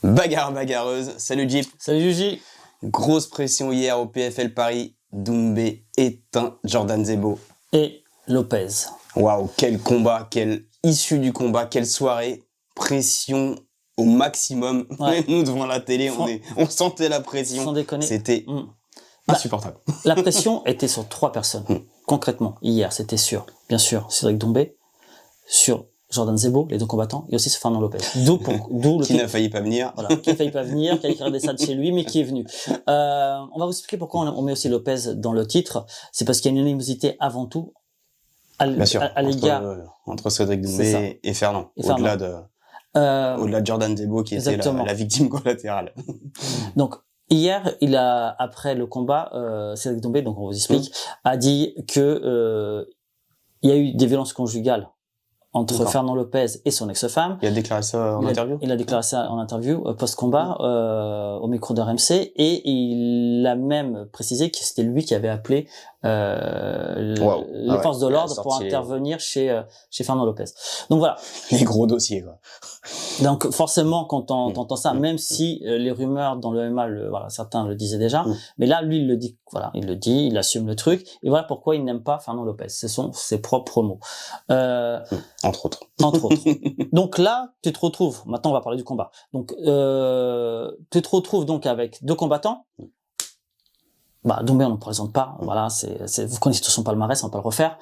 Bagarreuse, salut Jeep. Salut Juji. Grosse pression hier au PFL Paris. Doumbé éteint Jordan Zebo. Et Lopez. Waouh, quel combat, quelle issue du combat, quelle soirée. Pression au maximum. Ouais. Même nous devant la télé, on sentait la pression. Sans déconner. C'était insupportable. La pression était sur 3 personnes. Concrètement, hier, c'était sûr. Bien sûr, Cédric Doumbé, sur Jordan Zebo, les deux combattants, et aussi sur Fernand Lopez. D'où le Qui n'a failli pas venir. Voilà, qui a failli pas venir, qui a écrit des salles chez lui, mais qui est venu. On va vous expliquer pourquoi on met aussi Lopez dans le titre. C'est parce qu'il y a une animosité avant tout à l'égard entre Cédric Doumbé et Fernand. Au-delà de Jordan Zebo qui était la victime collatérale. Donc, hier, après le combat, Cédric Doumbé, donc on vous explique, a dit que il y a eu des violences conjugales entre Fernand Lopez et son ex-femme. Il a déclaré ça en interview? Il a déclaré ça en interview, post-combat, au micro de RMC, et il a même précisé que c'était lui qui avait appelé les forces de l'ordre pour intervenir chez Fernand Lopez. Donc voilà. Les gros dossiers, quoi. Donc forcément, quand on entend ça, même si les rumeurs dans le MMA, certains le disaient déjà, mais là, lui, il le dit, il assume le truc, et voilà pourquoi il n'aime pas Fernand Lopez. Ce sont ses propres mots. Entre autres. Donc là, tu te retrouves, maintenant on va parler du combat. Donc, tu te retrouves donc avec 2 combattants. Doumbé, on ne présente pas. Voilà, vous connaissez tout son palmarès, on va pas le refaire.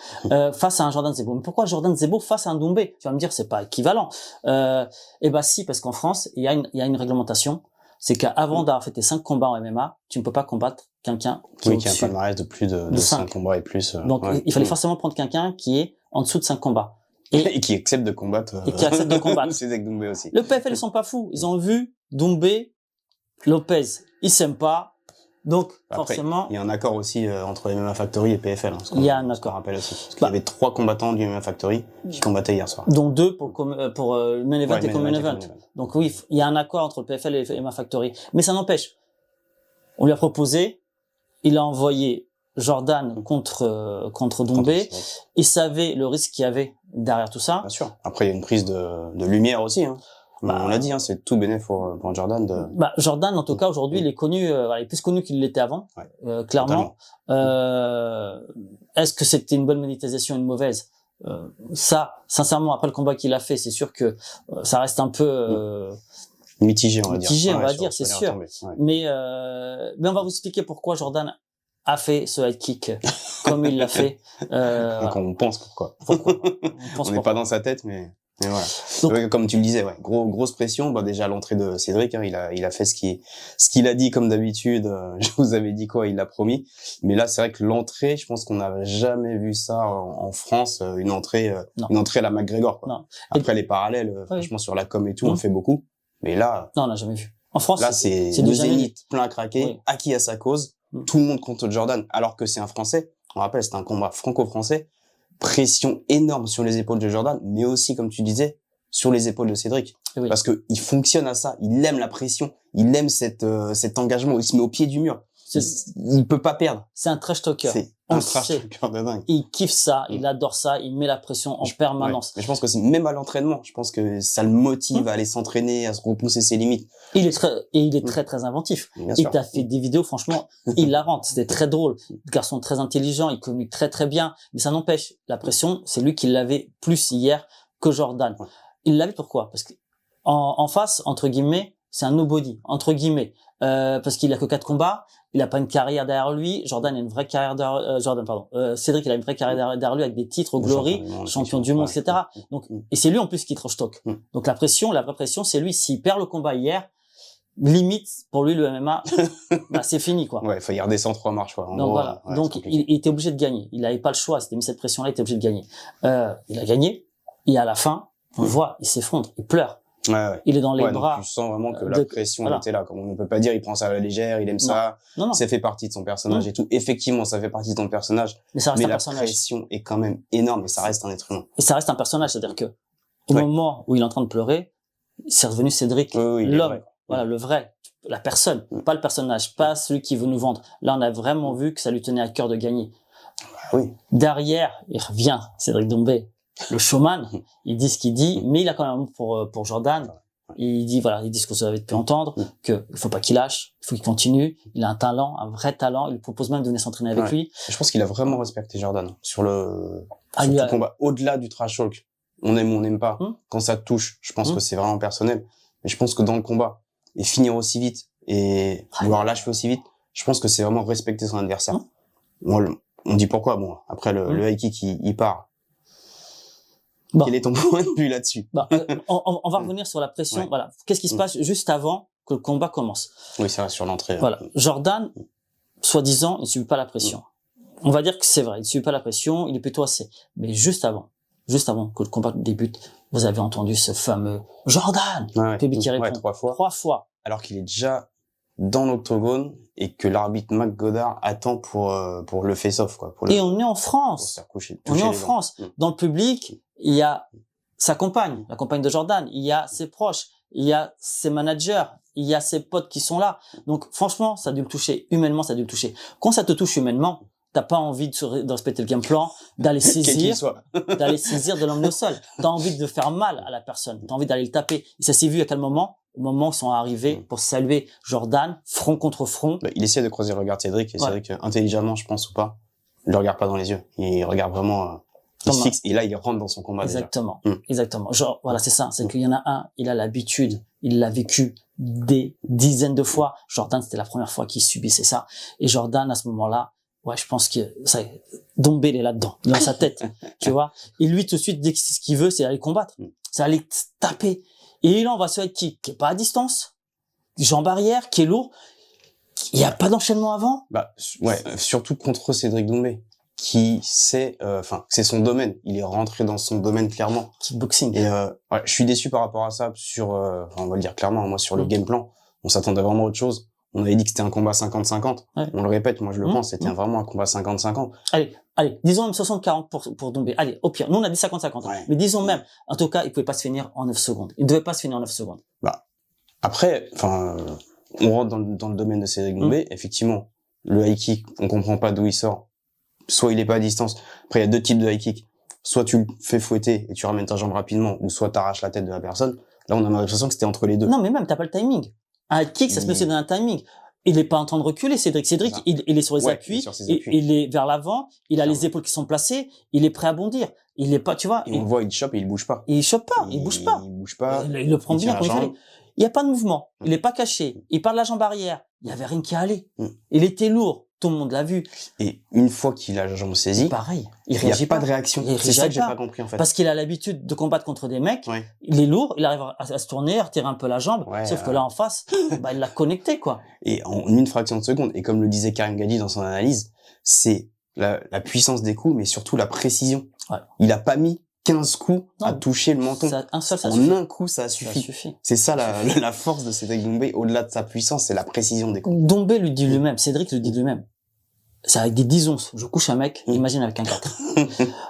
Face à un Jordan Zebo. Mais pourquoi Jordan Zebo face à un Doumbé? Tu vas me dire, c'est pas équivalent. Si, parce qu'en France, il y a une réglementation. C'est qu'avant d'avoir fait tes 5 combats en MMA, tu ne peux pas combattre quelqu'un qui a un palmarès de plus de 5 combats et plus. Donc, il fallait forcément prendre quelqu'un qui est en dessous de 5 combats. Et qui accepte de combattre. C'est avec Doumbé aussi. Le PFL, ils sont pas fous. Ils ont vu Doumbé, Lopez. Ils s'aiment pas. Donc, après, forcément. Il y a un accord aussi entre MMA Factory et PFL. Il y a un accord. Je rappelle aussi. Parce qu'il y avait 3 combattants du MMA Factory qui combattaient hier soir. Dont 2 pour Main Event et Main Event. Donc oui, il y a un accord entre le PFL et MMA Factory. Mais ça n'empêche. On lui a proposé, il a envoyé Jordan contre Doumbé. Il savait le risque qu'il y avait derrière tout ça. Bien sûr. Après, il y a une prise de lumière aussi, hein. On l'a dit, c'est tout bénéf pour Jordan. Jordan, en tout cas, aujourd'hui, il est connu, il est plus connu qu'il l'était avant, clairement. Est-ce que c'était une bonne monétisation, une mauvaise? Ça, sincèrement, après le combat qu'il a fait, c'est sûr que ça reste un peu mitigé, on va dire. Mitigé, on va dire, c'est sûr. Mais on va vous expliquer pourquoi Jordan a fait ce head kick comme il l'a fait. Donc on pense pourquoi. On n'est pas dans sa tête, mais voilà. Donc, comme tu le disais, grosse pression. Déjà l'entrée de Cédric, il a fait ce qu'il a dit comme d'habitude. Je vous avais dit quoi, il l'a promis. Mais là, c'est vrai que l'entrée, je pense qu'on n'a jamais vu ça en France, une entrée à la McGregor, quoi. Non. Après les parallèles, franchement sur la com et tout, on fait beaucoup. Mais là, non, on n'a jamais vu. En France, là c'est le Zénith plein à craquer, acquis à sa cause, tout le monde contre Jordan, alors que c'est un Français. On rappelle, c'est un combat franco-français. Pression énorme sur les épaules de Jordan, mais aussi, comme tu disais, sur les épaules de Cédric. Oui. Parce que il fonctionne à ça. Il aime la pression. Il aime cet engagement. Il se met au pied du mur. Il peut pas perdre. C'est un trash talker. C'est un trash talker de dingue. Il kiffe ça. Il adore ça. Il met la pression en permanence. Mais je pense que c'est même à l'entraînement. Je pense que ça le motive à aller s'entraîner, à se repousser ses limites. Il est très, très inventif. Il t'a fait des vidéos, franchement, il la rentre. C'était très drôle. Garçon très intelligent. Il communique très, très bien. Mais ça n'empêche. La pression, c'est lui qui l'avait plus hier que Jordan. Il l'avait pourquoi? Parce que, en face, entre guillemets, c'est un nobody, entre guillemets. Parce qu'il a que 4 combats. Il a pas une carrière derrière lui. Jordan a une vraie carrière Cédric, il a une vraie carrière derrière lui avec des titres au Glory, champion du monde, etc. Donc, et c'est lui en plus qui trash talk. Donc la vraie pression, c'est lui. S'il perd le combat hier, limite, pour lui, le MMA, c'est fini, quoi. Ouais, il faut y redescendre 3 marches, quoi. Donc voilà. Donc, il était obligé de gagner. Il n'avait pas le choix. C'était mis cette pression-là, il était obligé de gagner. Il a gagné. Et à la fin, on le voit, il s'effondre, il pleure. Il est dans les bras. Donc tu sens vraiment que la pression était là. Comme on ne peut pas dire, il prend ça à la légère, il aime ça. Non. Ça fait partie de son personnage et tout. Effectivement, ça fait partie de ton personnage. Mais ça reste un la personnage. pression est quand même énorme et ça reste un être humain. Et ça reste un personnage, c'est-à-dire que au moment où il est en train de pleurer, c'est redevenu Cédric, l'homme. Voilà, le vrai, la personne, pas le personnage, pas celui qui veut nous vendre. Là, on a vraiment vu que ça lui tenait à cœur de gagner. Derrière, il revient, Cédric Doumbé. Le showman, il dit ce qu'il dit, mais il a quand même un mot pour Jordan. Il dit voilà, il dit ce que vous avez pu entendre, que il faut pas qu'il lâche, il faut qu'il continue. Il a un talent, un vrai talent. Il lui propose même de venir s'entraîner avec lui. Je pense qu'il a vraiment respecté Jordan sur le combat. Au-delà du trash talk, on aime ou on n'aime pas. Quand ça te touche, je pense que c'est vraiment personnel. Mais je pense que dans le combat, et finir aussi vite, et vouloir lâcher aussi vite, je pense que c'est vraiment respecter son adversaire. On dit pourquoi. Bon, après le high kick, il part. Bon. Quel est ton point de vue là-dessus? On va revenir sur la pression. Voilà. Qu'est-ce qui se passe juste avant que le combat commence? Oui, c'est vrai, sur l'entrée. Voilà. Jordan, soi-disant, il ne subit pas la pression. On va dire que c'est vrai, il ne subit pas la pression, il est plutôt assez. Mais juste avant que le combat débute, vous avez entendu ce fameux Jordan, qui répond 3 fois. Alors qu'il est déjà dans l'octogone et que l'arbitre Mac Godard attend pour le face-off, quoi. Et on est en France. On est en France. Dans le public, il y a sa compagne, la compagne de Jordan, il y a ses proches, il y a ses managers, il y a ses potes qui sont là. Donc, franchement, ça a dû le toucher. Humainement, ça a dû le toucher. Quand ça te touche humainement, t'as pas envie de respecter le game plan, d'aller saisir, de l'emmener au sol. T'as envie de faire mal à la personne. T'as envie d'aller le taper. Et ça s'est vu à quel moment? Au moment où ils sont arrivés pour saluer Jordan, front contre front. Il essaie de croiser le regard de Cédric, et Cédric, intelligemment, je pense ou pas, il le regarde pas dans les yeux. Il regarde vraiment, il se fixe, et là, il rentre dans son combat. Exactement. Exactement. Genre, voilà, c'est ça. C'est qu'il y en a un, il a l'habitude, il l'a vécu des dizaines de fois. Jordan, c'était la première fois qu'il subissait ça. Et Jordan, à ce moment-là, je pense que ça, Dombé, il est là-dedans, dans sa tête, tu vois. Et lui, tout de suite, dès que ce qu'il veut, c'est aller combattre. C'est aller taper. Et là, on va sur être qui est pas à distance, jambe arrière, qui est lourd. Il y a pas d'enchaînement avant. Surtout contre Cédric Dombé, qui sait, c'est son domaine. Il est rentré dans son domaine clairement. Kickboxing. Et je suis déçu par rapport à ça. Sur, on va le dire clairement, moi sur le game plan, on s'attendait vraiment à autre chose. On avait dit que c'était un combat 50-50. On le répète, moi je le pense, c'était vraiment un combat 50-50. Allez, disons même 60-40 pour Dombé. Allez, au pire, nous on a dit 50-50. Mais disons même, en tout cas, il pouvait pas se finir en 9 secondes. Il ne devait pas se finir en 9 secondes. Après, on rentre dans le domaine de Cédric Dombé. Effectivement, le high kick, on comprend pas d'où il sort. Soit il est pas à distance. Après, il y a deux types de high kick. Soit tu le fais fouetter et tu ramènes ta jambe rapidement, ou soit t'arraches la tête de la personne. Là, on a l'impression que c'était entre les deux. Non, mais même, t'as pas le timing. Un kick, ça se met dans un timing. Il est pas en train de reculer, Cédric. Il est sur les appuis, il est vers l'avant, il a les épaules qui sont placées, il est prêt à bondir. Il est pas, tu vois. Et on le voit, il chope et il bouge pas. Il chope pas, il bouge pas. Il bouge pas. Il le prend bien comme il fallait. Il y a pas de mouvement. Il est pas caché. Il part de la jambe arrière. Il y avait rien qui allait. Il était lourd. Tout le monde l'a vu. Et une fois qu'il a la jambe saisie, pareil. Il réagit pas de réaction. C'est ça que j'ai pas compris, en fait. Parce qu'il a l'habitude de combattre contre des mecs. Il est lourd, il arrive à se tourner, à retirer un peu la jambe. Sauf que là, en face, il l'a connecté, quoi. Et en une fraction de seconde. Et comme le disait Karim Ghali dans son analyse, c'est la puissance des coups, mais surtout la précision. Il a pas mis 15 coups à toucher le menton. Un coup, ça suffit. C'est ça la force de Cédric Dombé. Au-delà de sa puissance, c'est la précision des coups. Dombé lui dit lui-même, Cédric lui dit lui-même. C'est avec des 10 onces. Je couche un mec, imagine avec un 4.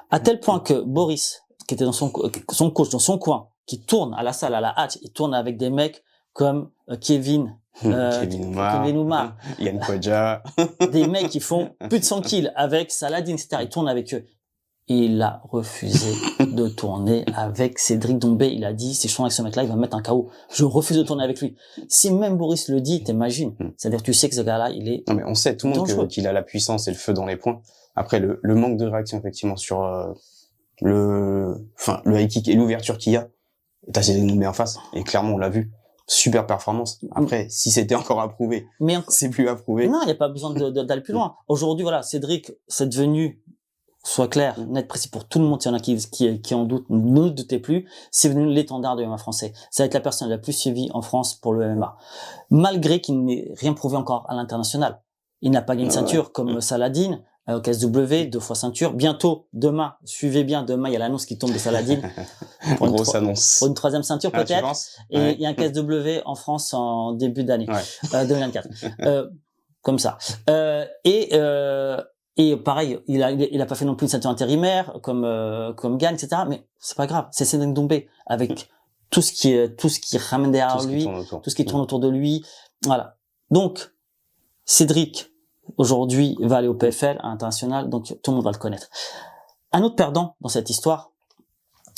À tel point que Boris, qui était dans son coach, dans son coin, qui tourne à la salle, à la hâte, il tourne avec des mecs comme Kevin Oumar, Yann Kodja. Des mecs qui font plus de 100 kills avec Saladin, etc. Il tourne avec eux. Il a refusé de tourner avec Cédric Dombé. Il a dit, si je tourne avec ce mec-là, il va me mettre un KO. Je refuse de tourner avec lui. Si même Boris le dit, t'imagines. C'est-à-dire, tu sais que ce gars-là, il est... Non, mais on sait tout le monde qu'il a la puissance et le feu dans les poings. Après, le manque de réaction, effectivement, sur le high kick et l'ouverture qu'il y a, t'as Cédric Dombé en face. Et clairement, on l'a vu. Super performance. Après, si c'était encore à prouver, c'est plus à prouver. Non, il n'y a pas besoin d'aller plus loin. Aujourd'hui, voilà, Cédric, c'est devenu... Soit clair, net, précis pour tout le monde, s'il y en a qui en doutent, ne doutez plus, c'est devenu l'étendard de MMA français. Ça va être la personne la plus suivie en France pour le MMA. Malgré qu'il n'ait rien prouvé encore à l'international. Il n'a pas gagné de ceinture comme Saladin, au KSW, 2 fois ceinture. Bientôt, demain, suivez bien, demain, il y a l'annonce qui tombe de Saladin. Pour grosse annonce. Pour une 3e ceinture, peut-être. Et il y a un KSW en France en début d'année. 2024. Comme ça. Et pareil, il a pas fait non plus une ceinture intérimaire comme Gann, etc. Mais c'est pas grave, c'est Cédric Dombé avec tout ce qui ramène derrière lui, tout ce qui tourne autour de lui. Voilà. Donc Cédric aujourd'hui va aller au PFL, à l'international, donc tout le monde va le connaître. Un autre perdant dans cette histoire,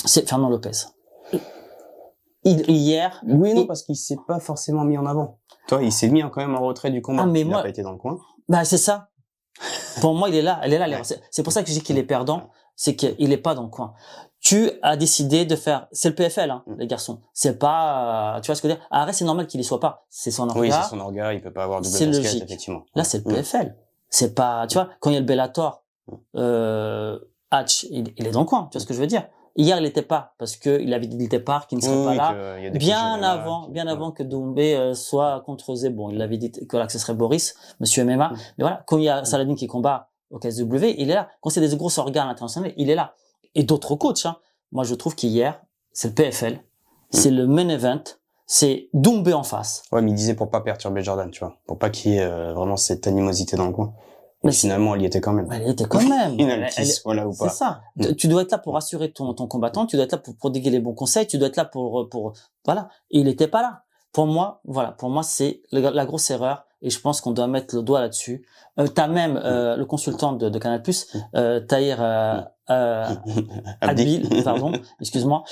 c'est Fernand Lopez. hier. Oui, non, parce qu'il s'est pas forcément mis en avant. Toi, il s'est mis quand même en retrait du combat. Mais il moi, a pas été dans le coin. Bah, c'est ça. Pour moi, il est là. C'est pour ça que je dis qu'il est perdant. C'est qu'il est pas dans le coin. Tu as décidé de faire, c'est le PFL, hein, les garçons. C'est pas, tu vois ce que je veux dire. Arrête, c'est normal qu'il y soit pas. C'est son orga. Oui, c'est son orga. Il peut pas avoir double casquette, logique. effectivement. Là, c'est le PFL. C'est pas, tu vois, quand il y a le Bellator, Hatch, il est dans le coin. Tu vois ce que je veux dire. Hier, il était pas, parce que il avait dit le départ, qu'il ne serait pas là. Bien avant que Doumbé soit contre Zebo. Il avait dit que là, que ce serait Boris, monsieur MMA. Mais voilà, quand il y a Saladin qui combat au KSW, il est là. Quand c'est des gros organes internationaux, il est là. Et d'autres coachs, hein. Moi, je trouve qu'hier, c'est le PFL, c'est le main event, c'est Doumbé en face. Ouais, mais il disait pour pas perturber Jordan, tu vois. Pour pas qu'il y ait vraiment cette animosité dans le coin. Mais finalement, elle y était quand même. Elle y était quand même. Voilà, ou pas. C'est ça. Tu dois être là pour assurer ton combattant, tu dois être là pour prodiguer les bons conseils, tu dois être là pour voilà. Et il était pas là. Pour moi, voilà. Pour moi, c'est la grosse erreur. Et je pense qu'on doit mettre le doigt là-dessus. T'as même le consultant de Canal+, Tahir Adbil, pardon, excuse-moi,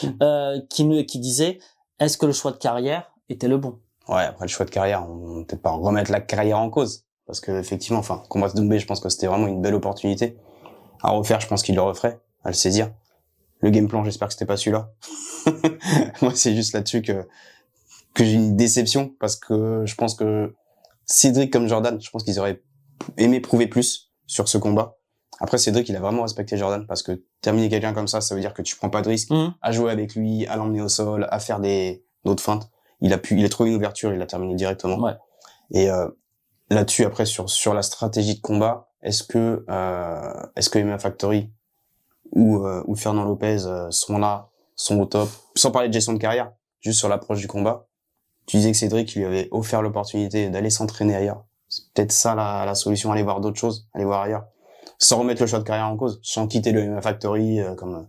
qui disait, est-ce que le choix de carrière était le bon? Ouais, après le choix de carrière, on ne peut pas remettre la carrière en cause. Parce que effectivement, enfin, combattre Doumbé, je pense que c'était vraiment une belle opportunité. À refaire, je pense qu'il le referait, à le saisir. Le game plan, j'espère que c'était pas celui-là. Moi, c'est juste là-dessus que j'ai une déception, parce que je pense que Cédric comme Jordan, je pense qu'ils auraient aimé prouver plus sur ce combat. Après, Cédric, il a vraiment respecté Jordan, parce que terminer quelqu'un comme ça veut dire que tu prends pas de risque à jouer avec lui, à l'emmener au sol, à faire d'autres feintes. Il a trouvé une ouverture, il l'a terminé directement. Ouais. Et là-dessus, après, sur la stratégie de combat, est-ce que MMA Factory ou Fernand Lopez sont au top, sans parler de gestion de carrière, juste sur l'approche du combat? Tu disais que Cédric lui avait offert l'opportunité d'aller s'entraîner ailleurs. C'est peut-être ça la solution, aller voir d'autres choses, aller voir ailleurs, sans remettre le choix de carrière en cause, sans quitter le MMA Factory comme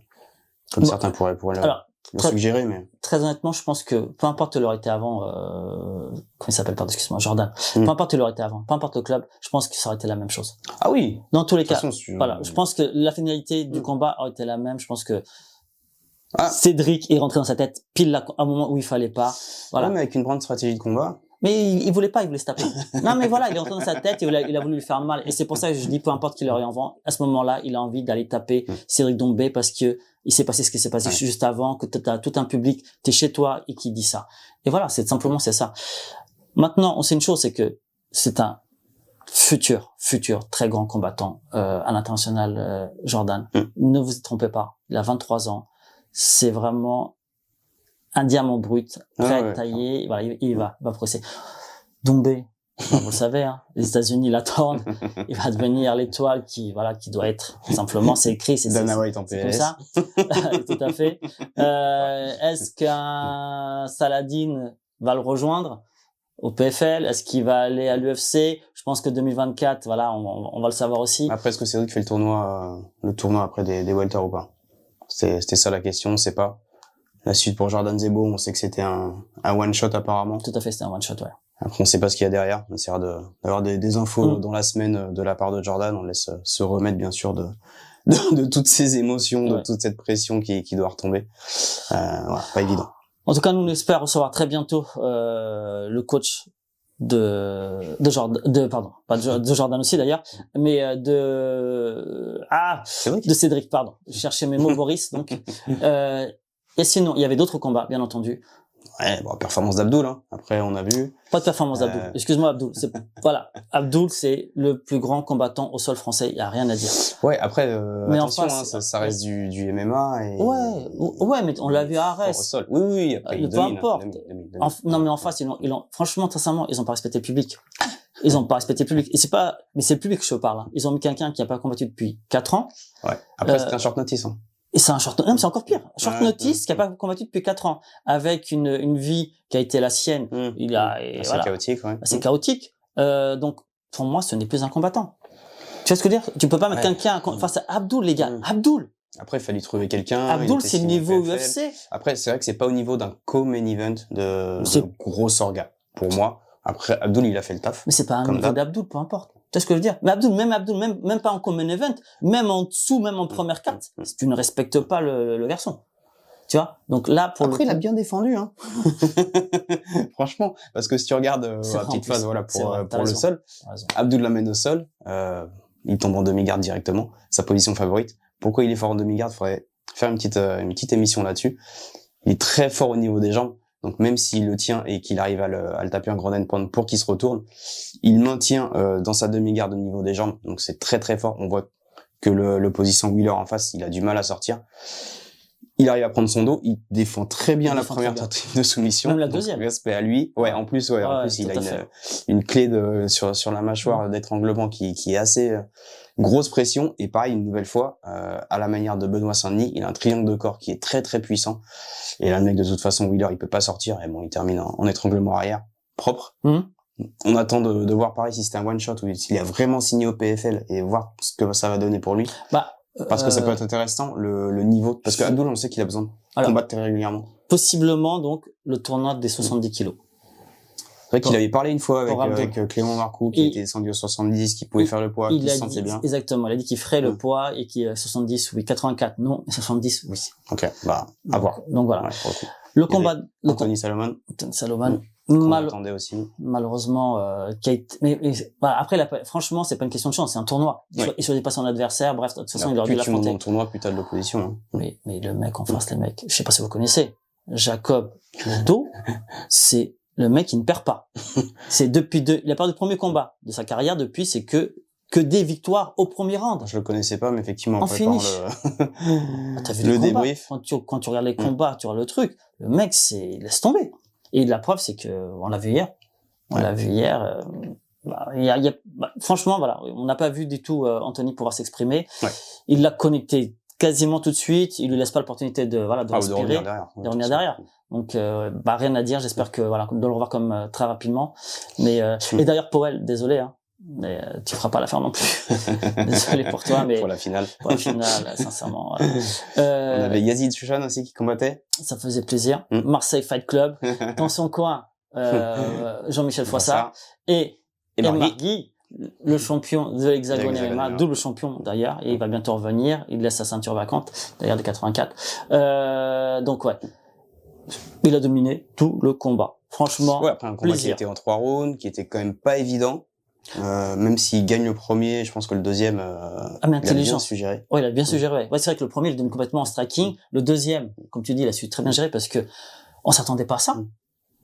certains pourraient le suggérer. Mais très honnêtement, je pense que peu importe l'aurait été avant, comment il s'appelle, pardon, excuse-moi, Jordan. Peu importe l'aurait été avant, peu importe le club, je pense que ça aurait été la même chose. Ah oui. Dans tous les cas, voilà, je pense que la finalité du combat aurait été la même. Je pense que Cédric est rentré dans sa tête pile là, à un moment où il fallait pas. Voilà. Ouais, mais avec une grande stratégie de combat. Mais il voulait pas, il voulait se taper. Non, mais voilà, il est rentré dans sa tête et il a voulu lui faire mal. Et c'est pour ça que je dis, peu importe qu'il aurait envie, à ce moment-là, il a envie d'aller taper Cédric Doumbé parce que il s'est passé ce qui s'est passé juste avant, que t'as tout un public, t'es chez toi et qui dit ça. Et voilà, c'est simplement, c'est ça. Maintenant, on sait une chose, c'est que c'est un futur très grand combattant, à l'international, Jordan. Ne vous y trompez pas. Il a 23 ans. C'est vraiment un diamant brut, prêt, taillé, voilà, il va progresser. Doumbé, vous le savez, hein, les États-Unis l'attendent, il va devenir l'étoile qui doit être, simplement, c'est écrit, c'est comme ça. Tout à fait. Est-ce qu'un Saladin va le rejoindre au PFL? Est-ce qu'il va aller à l'UFC? Je pense que 2024, voilà, on va le savoir aussi. Après, est-ce que Cédric fait le tournoi après des welter ou pas? C'était ça la question, on sait pas. La suite pour Jordan Zebo, on sait que c'était un one shot apparemment. Tout à fait, c'était un one shot, ouais. Après, on sait pas ce qu'il y a derrière. On essaiera d'avoir des infos dans la semaine de la part de Jordan. On laisse se remettre bien sûr de toutes ces émotions, de toute cette pression qui doit retomber. Voilà, pas évident. En tout cas, nous on espère recevoir très bientôt le coach de Jordan, pardon, pas de Jordan aussi d'ailleurs, mais de Cédric, pardon. Je cherchais mes mots, Boris, donc. Et sinon, il y avait d'autres combats, bien entendu. Ouais, bon, performance d'Abdoul, hein. Après, on a vu. Pas de performance d'Abdoul. Excuse-moi, Abdoul. Voilà. Abdoul, c'est le plus grand combattant au sol français. Il y a rien à dire. Ouais, après, mais attention, en face, ça reste du MMA et. Ouais, mais on l'a vu à Arès. Au sol. Oui, après, peu importe. Non, mais en face, franchement, sincèrement, ils ont pas respecté le public. Ils ont pas respecté le public. Et mais c'est le public que je parle, hein. Ils ont mis quelqu'un qui a pas combattu depuis 4 ans. Ouais. Après, c'était un short notice, hein. Et c'est non, mais c'est encore pire. Short notice, qui a pas combattu depuis 4 ans, avec une vie qui a été la sienne. C'est chaotique, ouais. C'est chaotique. Donc, pour moi, ce n'est plus un combattant. Tu vois ce que je veux dire? Tu peux pas mettre quelqu'un face à Abdoul, les gars. Abdoul. Après, il fallait trouver quelqu'un. Abdoul, c'est le niveau UFC. Après, c'est vrai que c'est pas au niveau d'un co-main event de gros orga. Pour moi. Après, Abdoul, il a fait le taf. Mais c'est pas un niveau d'Abdoul, peu importe. Tu vois ce que je veux dire? Mais Abdoul, même pas en common event, même en dessous, même en première carte, tu ne respectes pas le garçon. Tu Tu vois, donc là pour après il a bien défendu, hein. Franchement, parce que si tu regardes la petite phase, voilà, pour le sol, Abdul l'amène au sol, il tombe en demi-garde directement, sa position favorite. Pourquoi il est fort en demi-garde? Faudrait faire une petite émission là-dessus. Il est très fort au niveau des jambes, donc même s'il le tient et qu'il arrive à le taper un grand endpoint pour qu'il se retourne, il maintient dans sa demi-garde au niveau des jambes, donc c'est très très fort. On voit que l'opposition Wheeler en face, il a du mal à sortir. Il arrive à prendre son dos, il défend très bien la première tentative de soumission. Même la deuxième. Respect à lui. Ouais, en plus, il a une clé sur la mâchoire d'étranglement qui est assez grosse pression. Et pareil, une nouvelle fois, à la manière de Benoît Saint-Denis, il a un triangle de corps qui est très très puissant. Et là, le mec, de toute façon, Wheeler, il peut pas sortir. Et bon, il termine en étranglement arrière, propre. On attend de voir pareil si c'était un one shot ou s'il a vraiment signé au PFL et voir ce que ça va donner pour lui. Parce que ça peut être intéressant, le niveau, parce que Abdul, on sait qu'il a besoin de combattre très régulièrement. Possiblement, donc, le tournoi des 70 kilos. C'est vrai qu'il avait parlé une fois avec Clément Marcoux, qui était descendu aux 70, qui pouvait faire le poids, qui se sentait bien. Exactement, il a dit qu'il ferait le poids et qu'il 70, oui, 84, non, 70, oui. Ok, à voir. Donc voilà. Ouais, le combat, Anthony Salomon. Qu'on attendait aussi. Malheureusement, après, franchement, c'est pas une question de chance, c'est un tournoi. Il choisit pas son adversaire, bref, de toute façon, il aurait dû l'affronter. Plus tu montes dans le tournoi, plus t'as de l'opposition. Mais le mec en face, les mecs, je sais pas si vous connaissez, Jacob Lodo, c'est le mec qui ne perd pas. C'est il a perdu le premier combat de sa carrière depuis, c'est que des victoires au premier round. Je le connaissais pas, mais effectivement, en finish. T'as vu le débrief. Quand tu regardes les combats, tu regardes le truc, le mec, laisse tomber. Et la preuve, c'est que, on l'a vu hier. Franchement, voilà, on n'a pas vu du tout Anthony pouvoir s'exprimer. Ouais. Il l'a connecté quasiment tout de suite. Il lui laisse pas l'opportunité de respirer, de revenir derrière. Donc, rien à dire. J'espère que de le revoir comme très rapidement. Mais et d'ailleurs, Powell, désolé, hein, mais tu feras pas l'affaire non plus. Désolé pour toi, mais pour la finale, sincèrement. On avait Yazid Chouchan aussi qui combattait. Ça faisait plaisir. Marseille Fight Club, dans son coin, Jean-Michel Foissard et Margui, le champion de l'Hexagone MMA, double champion d'ailleurs, et il va bientôt revenir. Il laisse sa ceinture vacante, d'ailleurs de 84. Donc ouais, il a dominé tout le combat. Franchement, après un combat qui était en 3 rounds, qui était quand même pas évident. Même s'il gagne le premier, je pense que le deuxième, mais intelligent. Il a bien su gérer. Ouais, il a bien su gérer. Ouais, c'est vrai que le premier, il donne complètement en striking. Le deuxième, comme tu dis, il a su très bien gérer parce que on s'attendait pas à ça.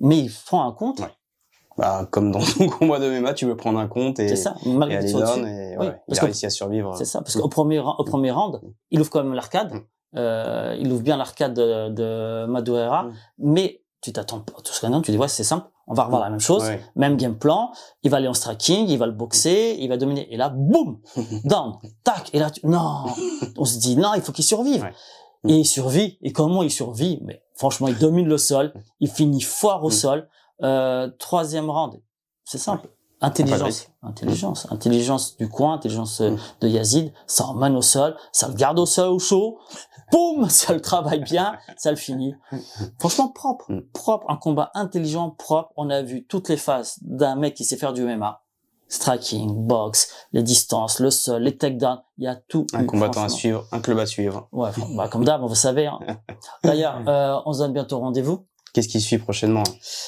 Mais il prend un compte. Ouais. Comme dans ton combat de MMA, tu veux prendre un compte et aller down et il a réussi à survivre. C'est ça, parce qu'au premier round, il ouvre quand même l'arcade. Il ouvre bien l'arcade de Madureira, mais tu t'attends pas. Tout ce qu'on a, tu dis c'est simple. On va revoir la même chose, même game plan. Il va aller en striking, il va le boxer, il va dominer. Et là, boum, down, tac. Et là, non, on se dit non, il faut qu'il survive. Et il survit. Et comment il survit? Mais franchement, il domine le sol. Il finit fort au sol. 3e round, c'est simple. Intelligence du coin, intelligence de Yazid. Ça emmène au sol, ça le garde au sol au chaud. Boum, ça le travaille bien, ça le finit. Franchement, propre, un combat intelligent, propre. On a vu toutes les phases d'un mec qui sait faire du MMA. Striking, box, les distances, le sol, les takedowns, il y a tout. Un combattant à suivre, un club à suivre. Ouais, comme d'hab, vous savez. Hein. D'ailleurs, on se donne bientôt rendez-vous. Qu'est-ce qui suit prochainement?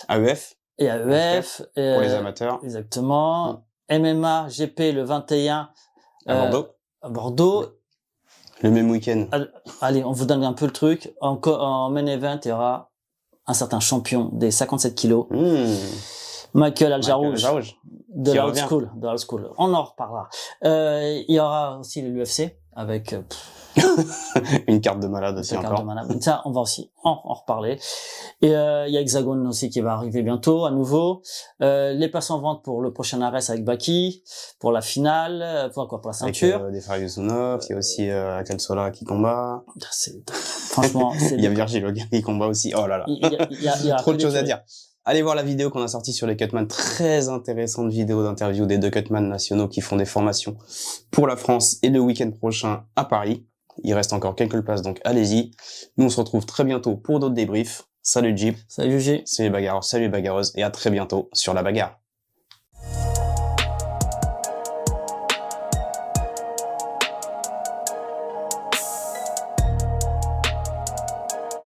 AEF. Et AEF. Pour les amateurs. Exactement. MMA, GP le 21. À Bordeaux. À Bordeaux. Le même week-end. Allez, on vous donne un peu le truc. En main event, il y aura un certain champion des 57 kilos. Michael Al-Jarouj. De l'old school. On en reparlera. Il y aura aussi l'UFC avec une carte de malade aussi encore. Ça, on va aussi en reparler. Et il y a Hexagone aussi qui va arriver bientôt à nouveau. Les places en vente pour le prochain Ares avec Baki, pour la finale, pour la ceinture. Avec des frères Yusунov, il y a aussi Akel Sola qui combat. Franchement, il y a Virgil Hogan qui combat aussi. Oh là là. Il y a trop de choses à dire. Allez voir la vidéo qu'on a sortie sur les Cutman, très intéressante vidéo d'interview des 2 Cutman nationaux qui font des formations pour la France et le week-end prochain à Paris. Il reste encore quelques places, donc allez-y. Nous, on se retrouve très bientôt pour d'autres débriefs. Salut Jeep. Salut G. Salut les bagarreurs, salut les bagarreuses, et à très bientôt sur La Bagarre.